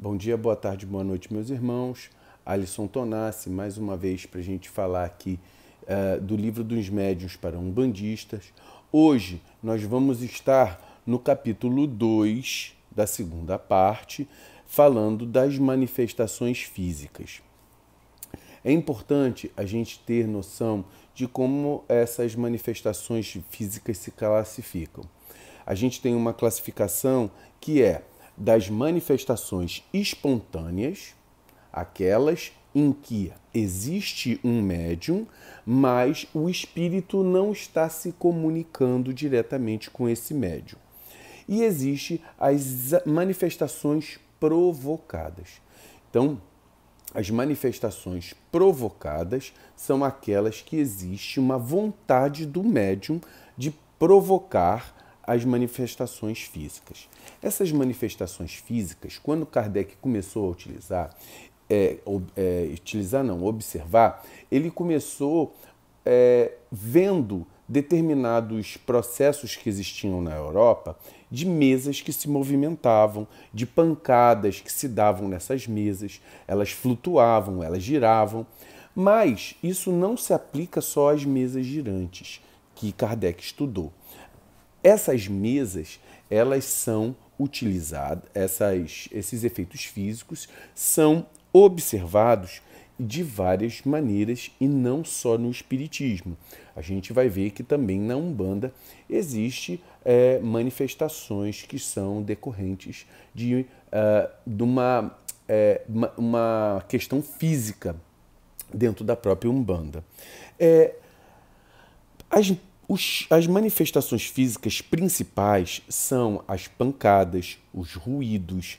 Bom dia, boa tarde, boa noite, meus irmãos. Alisson Tonassi, mais uma vez para a gente falar aqui do livro dos médiuns para umbandistas. Hoje nós vamos estar no capítulo 2 da segunda parte, falando das manifestações físicas. É importante a gente ter noção de como essas manifestações físicas se classificam. A gente tem uma classificação que é das manifestações espontâneas, aquelas em que existe um médium, mas o espírito não está se comunicando diretamente com esse médium. E existe as manifestações provocadas. Então, as manifestações provocadas são aquelas que existe uma vontade do médium de provocar as manifestações físicas. Essas manifestações físicas, quando Kardec começou a observar, ele começou vendo determinados processos que existiam na Europa de mesas que se movimentavam, de pancadas que se davam nessas mesas, elas flutuavam, elas giravam, mas isso não se aplica só às mesas girantes que Kardec estudou. Essas mesas, elas são utilizadas, esses efeitos físicos são observados de várias maneiras e não só no espiritismo. A gente vai ver que também na Umbanda existe manifestações que são decorrentes de uma questão física dentro da própria Umbanda. As manifestações físicas principais são as pancadas, os ruídos,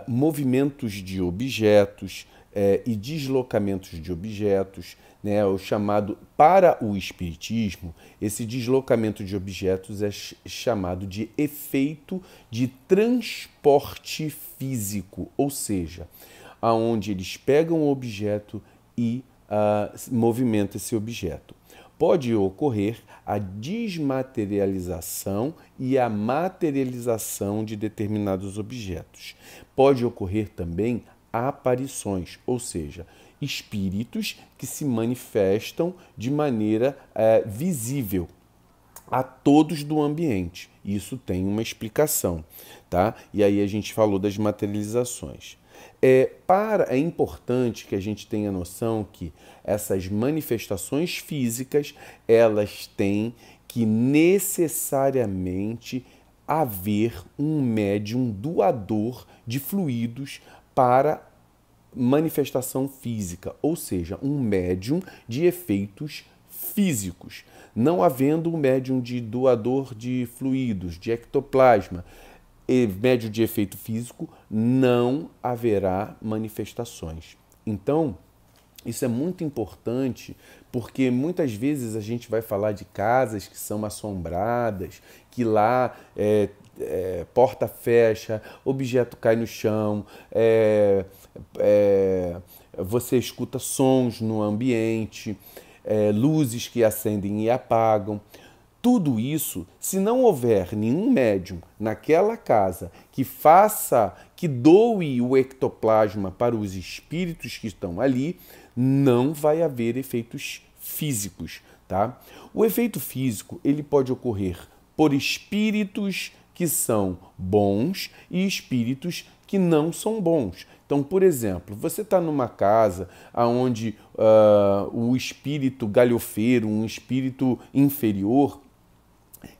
movimentos de objetos e deslocamentos de objetos, né? O chamado, para o espiritismo, esse deslocamento de objetos é chamado de efeito de transporte físico, ou seja, aonde eles pegam o objeto e movimentam esse objeto. Pode ocorrer a desmaterialização e a materialização de determinados objetos. Pode ocorrer também aparições, ou seja, espíritos que se manifestam de maneira visível a todos do ambiente. Isso tem uma explicação, tá? E aí a gente falou das materializações. É importante que a gente tenha noção que essas manifestações físicas, elas têm que necessariamente haver um médium doador de fluidos para manifestação física, ou seja, um médium de efeitos físicos. Não havendo um médium de doador de fluidos, de ectoplasma, médium de efeito físico, não haverá manifestações. Então, isso é muito importante, porque muitas vezes a gente vai falar de casas que são assombradas, que lá porta fecha, objeto cai no chão, você escuta sons no ambiente, luzes que acendem e apagam. Tudo isso, se não houver nenhum médium naquela casa que doe o ectoplasma para os espíritos que estão ali, não vai haver efeitos físicos, tá? O efeito físico, ele pode ocorrer por espíritos que são bons e espíritos que não são bons. Então, por exemplo, você está numa casa onde o espírito galhofeiro, um espírito inferior,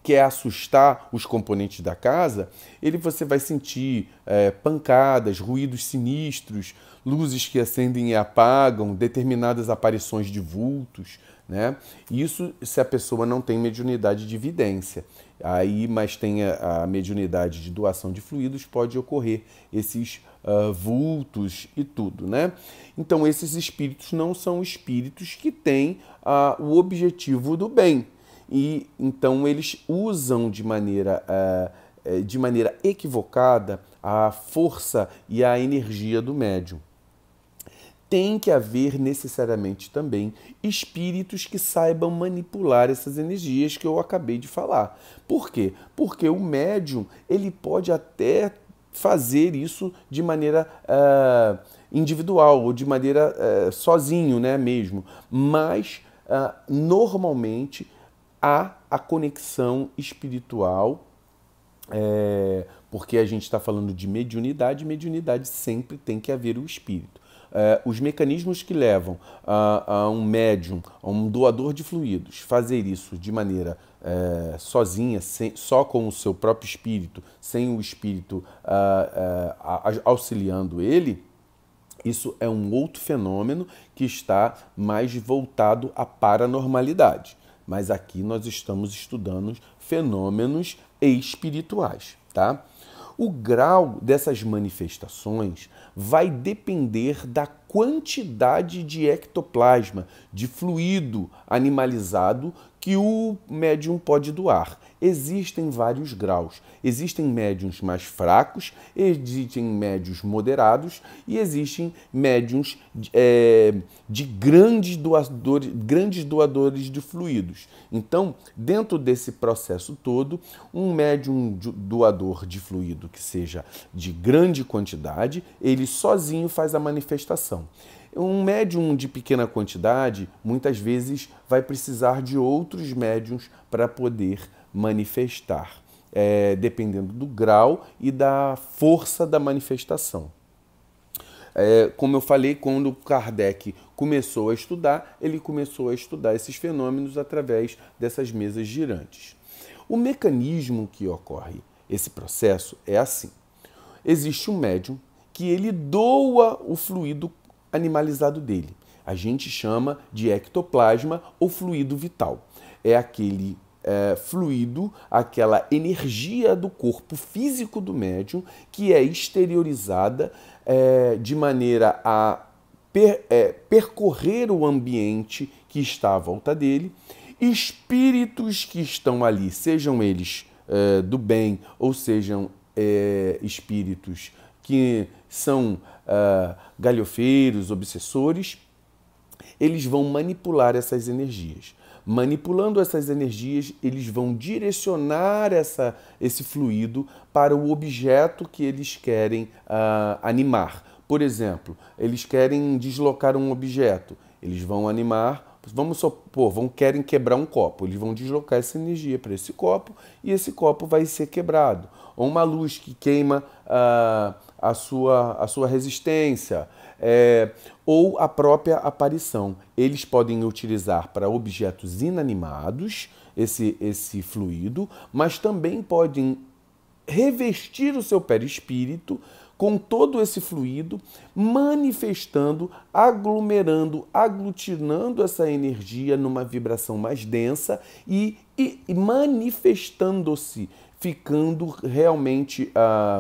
quer assustar os componentes da casa, você vai sentir pancadas, ruídos sinistros, luzes que acendem e apagam, determinadas aparições de vultos, né? Isso se a pessoa não tem mediunidade de vidência. Mas tem a mediunidade de doação de fluidos, pode ocorrer esses vultos e tudo, né? Então, esses espíritos não são espíritos que têm o objetivo do bem. E então eles usam de maneira equivocada a força e a energia do médium. Tem que haver necessariamente também espíritos que saibam manipular essas energias que eu acabei de falar. Por quê? Porque o médium, ele pode até fazer isso de maneira individual ou de maneira sozinho, né, mesmo. Mas normalmente há a conexão espiritual, porque a gente está falando de mediunidade, mediunidade sempre tem que haver o espírito. Os mecanismos que levam a um médium, a um doador de fluidos, fazer isso de maneira sozinha, só com o seu próprio espírito, sem o espírito auxiliando ele, isso é um outro fenômeno que está mais voltado à paranormalidade. Mas aqui nós estamos estudando fenômenos espirituais, tá? O grau dessas manifestações vai depender da quantidade de ectoplasma, de fluido animalizado que o médium pode doar. Existem vários graus. Existem médiuns mais fracos, existem médiuns moderados e existem médiuns de grandes doadores de fluidos. Então, dentro desse processo todo, um médium doador de fluido que seja de grande quantidade, ele sozinho faz a manifestação. Um médium de pequena quantidade, muitas vezes, vai precisar de outros médiums para poder manifestar, dependendo do grau e da força da manifestação. Como eu falei, quando Kardec começou a estudar, ele começou a estudar esses fenômenos através dessas mesas girantes. O mecanismo que ocorre esse processo é assim. Existe um médium que ele doa o fluido animalizado dele. A gente chama de ectoplasma ou fluido vital. É aquele fluido, aquela energia do corpo físico do médium que é exteriorizada de maneira a percorrer o ambiente que está à volta dele. Espíritos que estão ali, sejam eles do bem ou sejam espíritos que são galhofeiros, obsessores, eles vão manipular essas energias. Manipulando essas energias, eles vão direcionar esse fluido para o objeto que eles querem animar. Por exemplo, eles querem deslocar um objeto, eles vão animar, vamos supor, querem quebrar um copo, eles vão deslocar essa energia para esse copo e esse copo vai ser quebrado. Ou uma luz que queima a sua resistência, ou a própria aparição. Eles podem utilizar para objetos inanimados esse fluido, mas também podem revestir o seu perispírito com todo esse fluido, manifestando, aglomerando, aglutinando essa energia numa vibração mais densa e manifestando-se, ficando realmente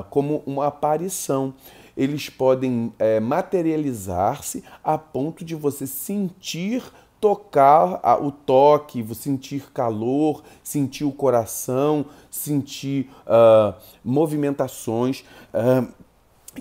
como uma aparição. Eles podem materializar-se a ponto de você sentir, tocar o toque, sentir calor, sentir o coração, sentir movimentações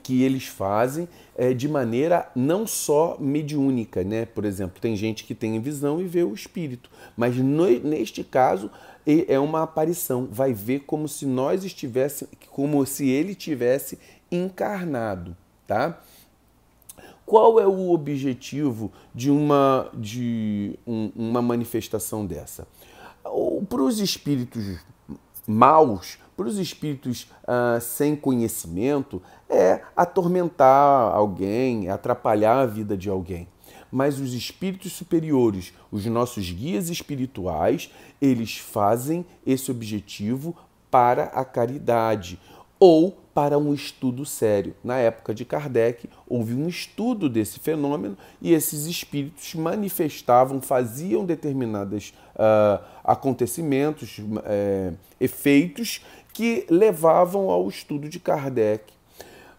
que eles fazem de maneira não só mediúnica, né? Por exemplo, tem gente que tem visão e vê o espírito, mas neste caso é uma aparição, vai ver como se nós estivéssemos, como se ele tivesse encarnado, tá? Qual é o objetivo de uma manifestação dessa? Para os espíritos maus, para os espíritos sem conhecimento, é atormentar alguém, é atrapalhar a vida de alguém. Mas os espíritos superiores, os nossos guias espirituais, eles fazem esse objetivo para a caridade ou para um estudo sério. Na época de Kardec, houve um estudo desse fenômeno e esses espíritos manifestavam, faziam determinados acontecimentos, efeitos que levavam ao estudo de Kardec.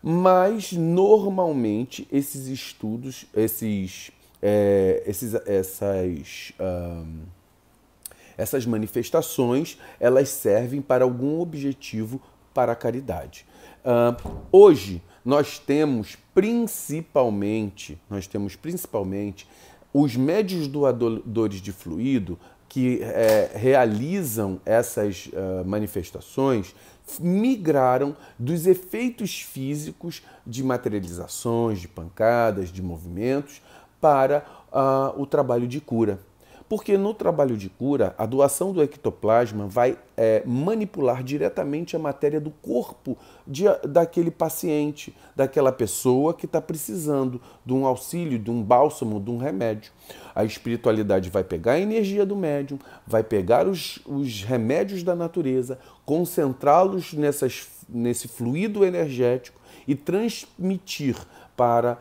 Mas, normalmente, esses estudos, essas manifestações, elas servem para algum objetivo para a caridade. Hoje, nós temos principalmente os médiuns doadores de fluido que realizam essas manifestações migraram dos efeitos físicos de materializações, de pancadas, de movimentos, para o trabalho de cura. Porque no trabalho de cura, a doação do ectoplasma vai manipular diretamente a matéria do corpo daquele paciente, daquela pessoa que está precisando de um auxílio, de um bálsamo, de um remédio. A espiritualidade vai pegar a energia do médium, vai pegar os remédios da natureza, concentrá-los nesse fluido energético e transmitir para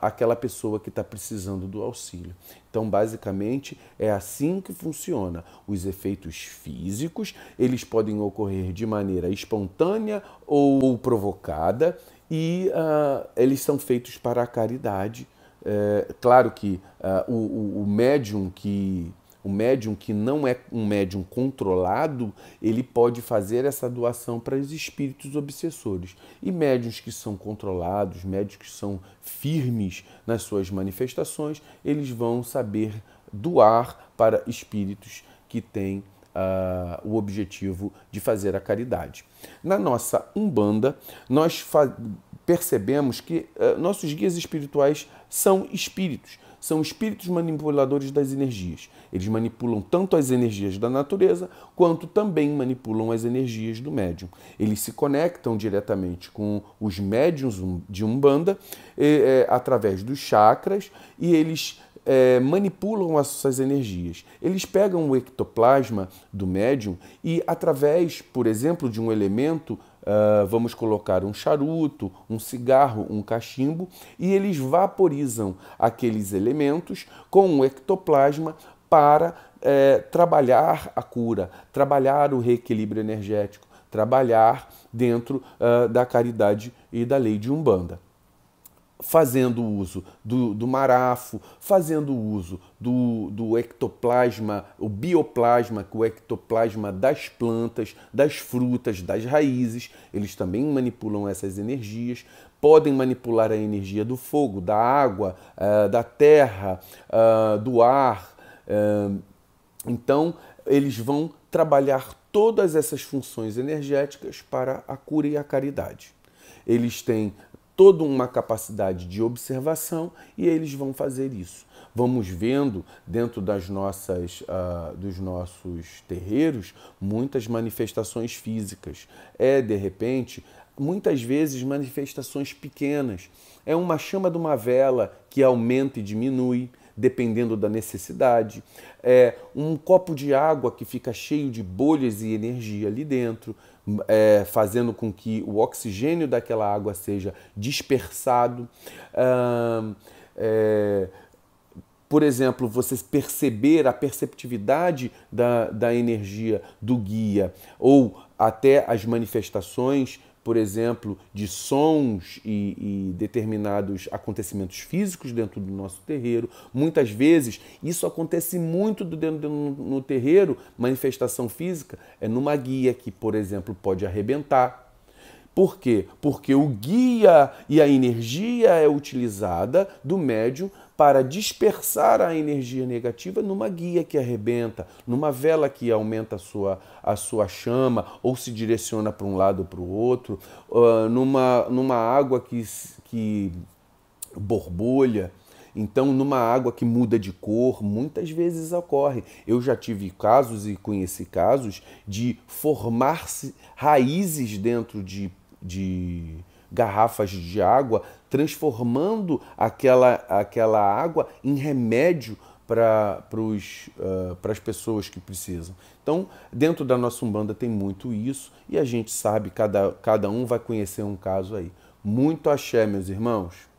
aquela pessoa que está precisando do auxílio. Então, basicamente, é assim que funciona. Os efeitos físicos, eles podem ocorrer de maneira espontânea ou provocada e eles são feitos para a caridade. Claro que o médium que não é um médium controlado, ele pode fazer essa doação para os espíritos obsessores. E médiuns que são controlados, médiuns que são firmes nas suas manifestações, eles vão saber doar para espíritos que têm o objetivo de fazer a caridade. Na nossa Umbanda, nós percebemos que nossos guias espirituais são espíritos manipuladores das energias. Eles manipulam tanto as energias da natureza, quanto também manipulam as energias do médium. Eles se conectam diretamente com os médiums de Umbanda através dos chakras e eles manipulam essas energias. Eles pegam o ectoplasma do médium e através, por exemplo, de um elemento, vamos colocar um charuto, um cigarro, um cachimbo, e eles vaporizam aqueles elementos com o ectoplasma para trabalhar a cura, trabalhar o reequilíbrio energético, trabalhar dentro da caridade e da lei de Umbanda. Fazendo uso do marafo, fazendo uso do ectoplasma, o bioplasma, o ectoplasma das plantas, das frutas, das raízes, eles também manipulam essas energias, podem manipular a energia do fogo, da água, da terra, do ar. Então, eles vão trabalhar todas essas funções energéticas para a cura e a caridade. Eles têm toda uma capacidade de observação e eles vão fazer isso. Vamos vendo dentro dos nossos terreiros muitas manifestações físicas. De repente, muitas vezes manifestações pequenas. É uma chama de uma vela que aumenta e diminui, dependendo da necessidade. É um copo de água que fica cheio de bolhas e energia ali dentro, fazendo com que o oxigênio daquela água seja dispersado. Por exemplo, você perceber a perceptividade da energia do guia, ou até as manifestações, por exemplo, de sons e determinados acontecimentos físicos dentro do nosso terreiro. Muitas vezes, isso acontece muito dentro no terreiro, manifestação física, numa guia que, por exemplo, pode arrebentar. Por quê? Porque o guia e a energia é utilizada do médium para dispersar a energia negativa numa guia que arrebenta, numa vela que aumenta a sua chama ou se direciona para um lado ou para o outro, numa água que borbulha. Então, numa água que muda de cor, muitas vezes ocorre. Eu já tive casos e conheci casos de formar-se raízes dentro de garrafas de água, transformando aquela água em remédio para as pessoas que precisam. Então, dentro da nossa Umbanda tem muito isso e a gente sabe, cada um vai conhecer um caso aí. Muito axé, meus irmãos.